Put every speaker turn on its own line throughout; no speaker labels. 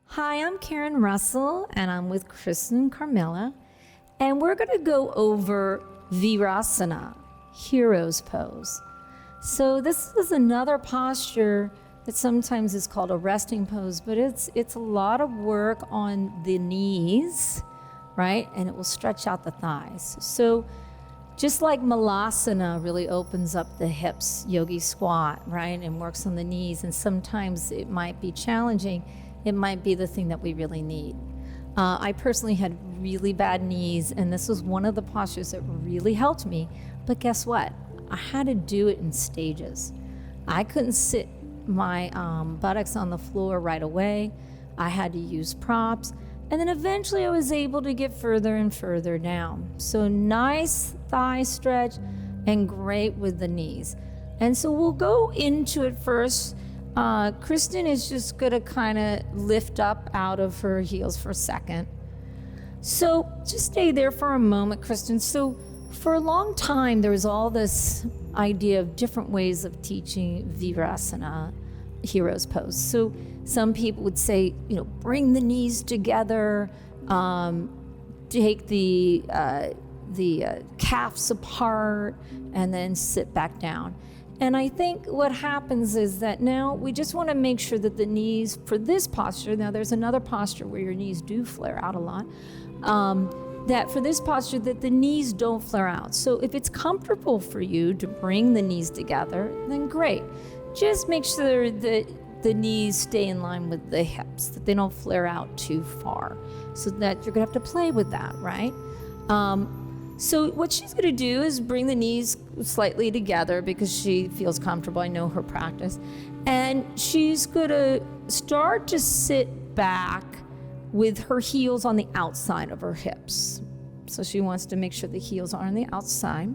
Hi, I'm Karen Russell, and I'm with Kristen and Carmela, and we're going to go over Virasana, Hero's Pose. So this is another posture that sometimes is called a resting pose, but it's a lot of work on the knees, right? And it will stretch out the thighs. So just like Malasana really opens up the hips, yogi squat, right? And works on the knees, and sometimes it might be challenging. It might be the thing that we really need. I personally had really bad knees, and this was one of the postures that really helped me. But guess what? I had to do it in stages. I couldn't sit my buttocks on the floor right away. I had to use props. And then eventually I was able to get further and further down. So nice thigh stretch and great with the knees. And so we'll go into it first. Kristen is just gonna kind of lift up out of her heels for a second. So just stay there for a moment, Kristen. So for a long time, there was all this idea of different ways of teaching Virasana, Hero's Pose. So some people would say, bring the knees together, take the calves apart, and then sit back down. And I think what happens is that now we just want to make sure that the knees, for this posture, now there's another posture where your knees do flare out a lot, that for this posture that the knees don't flare out. So if it's comfortable for you to bring the knees together, then great. Just make sure that the knees stay in line with the hips, that they don't flare out too far, so that you're gonna have to play with that, right? So what she's gonna do is bring the knees slightly together because she feels comfortable. I know her practice. And she's gonna start to sit back with her heels on the outside of her hips. So she wants to make sure the heels are on the outside.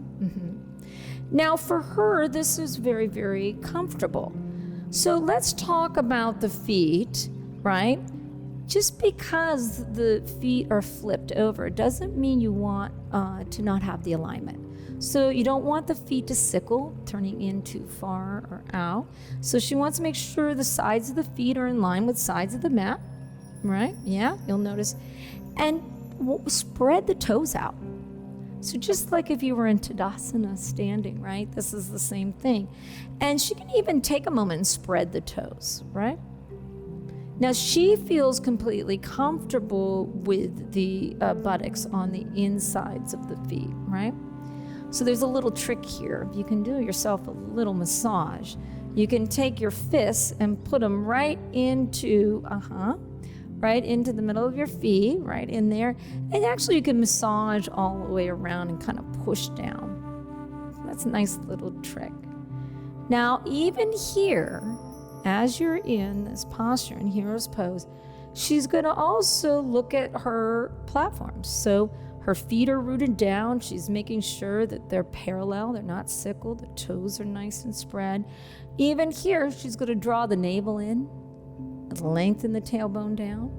Now for her, this is very, very comfortable. So let's talk about the feet, right? Just because the feet are flipped over doesn't mean you want to not have the alignment. So you don't want the feet to sickle, turning in too far or out. So she wants to make sure the sides of the feet are in line with sides of the mat, right? Yeah, you'll notice. And spread the toes out. So just like if you were in Tadasana standing, right? This is the same thing. And she can even take a moment and spread the toes, right? Now she feels completely comfortable with the buttocks on the insides of the feet, right? So there's a little trick here. You can do yourself a little massage. You can take your fists and put them right into, right into the middle of your feet, right in there. And actually you can massage all the way around and kind of push down. So that's a nice little trick. Now even here, as you're in this posture in Hero's Pose, she's gonna also look at her platforms. So her feet are rooted down. She's making sure that they're parallel, they're not sickled, the toes are nice and spread. Even here, she's gonna draw the navel in, lengthen the tailbone down.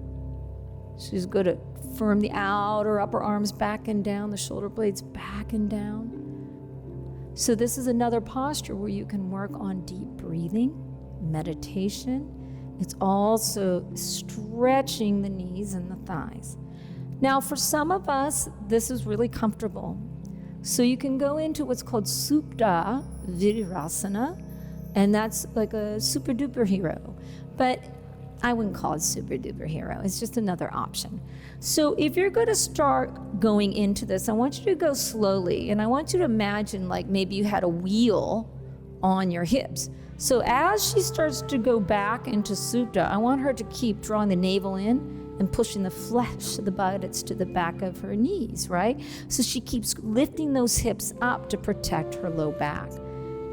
She's gonna firm the outer upper arms back and down, the shoulder blades back and down. So this is another posture where you can work on deep breathing, meditation. It's also stretching the knees and the thighs. Now for some of us, this is really comfortable. So you can go into what's called Supta Virasana, and that's like a super duper hero. But I wouldn't call it super duper hero. It's just another option. So if you're going to start going into this, I want you to go slowly, and I want you to imagine like maybe you had a wheel on your hips. So as she starts to go back into Supta, I want her to keep drawing the navel in and pushing the flesh of the buttocks to the back of her knees, right? So she keeps lifting those hips up to protect her low back.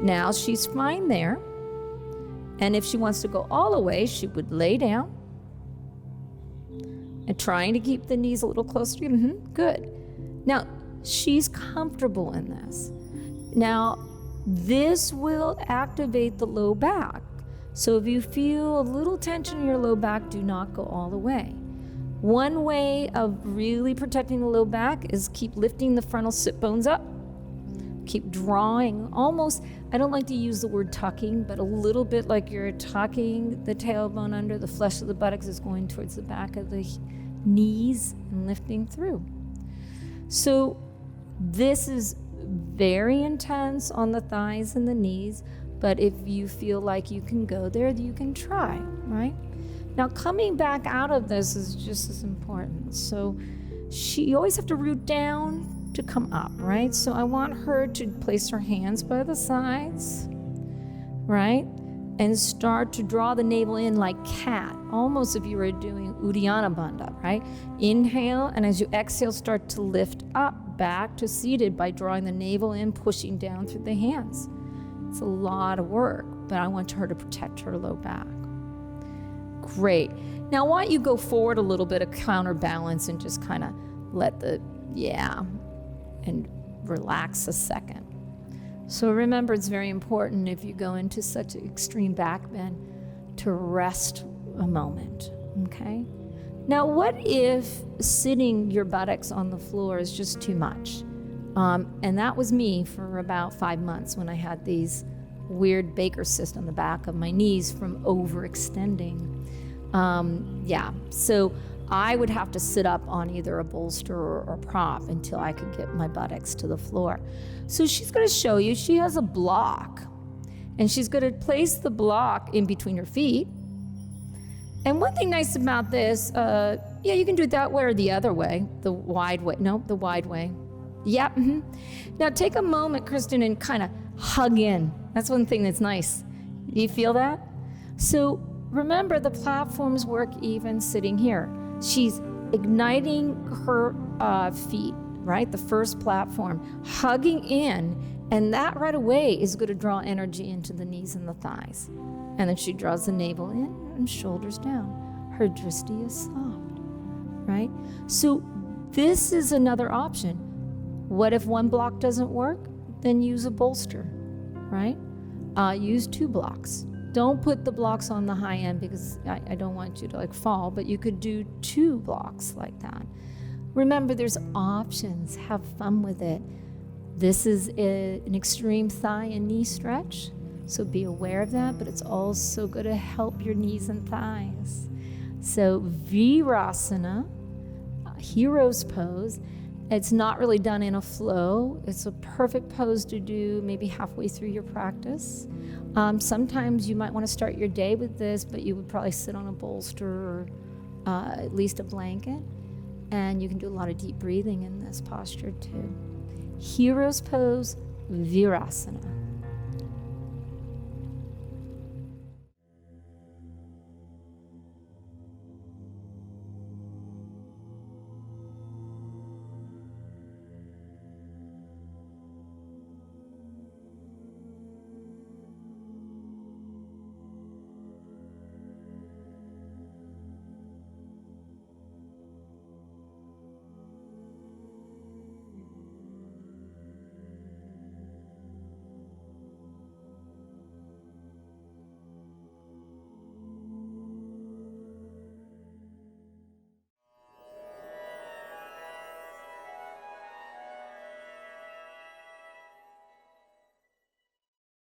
Now she's fine there. And if she wants to go all the way, she would lay down and trying to keep the knees a little closer to you. Good. Now she's comfortable in this. Now, this will activate the low back. So if you feel a little tension in your low back, do not go all the way. One way of really protecting the low back is keep lifting the frontal sit bones up. keep drawing, almost, I don't like to use the word tucking, but a little bit like you're tucking the tailbone under. The flesh of the buttocks is going towards the back of the knees and lifting through. So this is very intense on the thighs and the knees, but if you feel like you can go there, you can try, right? Now coming back out of this is just as important. So you always have to root down to come up, right? So I want her to place her hands by the sides, right? And start to draw the navel in like cat, almost if you were doing Uddiyana Bandha, right? Inhale, and as you exhale, start to lift up, back to seated by drawing the navel in, pushing down through the hands. It's a lot of work, but I want her to protect her low back. Great. Now I want you to go forward a little bit of counterbalance and just kind of let and relax a second. So remember, it's very important if you go into such an extreme back bend to rest a moment, okay? Now, what if sitting your buttocks on the floor is just too much? And that was me for about 5 months when I had these weird Baker cysts on the back of my knees from overextending. So I would have to sit up on either a bolster or prop until I could get my buttocks to the floor. So she's going to show you, she has a block, and she's going to place the block in between her feet. And one thing nice about this, you can do it that way or the other way, the wide way. No, the wide way. Yep. Mm-hmm. Now take a moment, Kristen, and kind of hug in. That's one thing that's nice. Do you feel that? So remember, the platforms work even sitting here. She's igniting her feet, right? The first platform, hugging in, and that right away is going to draw energy into the knees and the thighs. And then she draws the navel in and shoulders down. Her drishti is soft, right? So this is another option. What if one block doesn't work? Then use a bolster, right? Use 2 blocks. Don't put the blocks on the high end because I don't want you to fall, but you could do 2 blocks like that. Remember, there's options. Have fun with it. This is an extreme thigh and knee stretch, so be aware of that, but it's also going to help your knees and thighs. So Virasana, hero's pose. It's not really done in a flow. It's a perfect pose to do maybe halfway through your practice. Sometimes you might want to start your day with this, but you would probably sit on a bolster or at least a blanket. And you can do a lot of deep breathing in this posture too. Hero's pose, Virasana.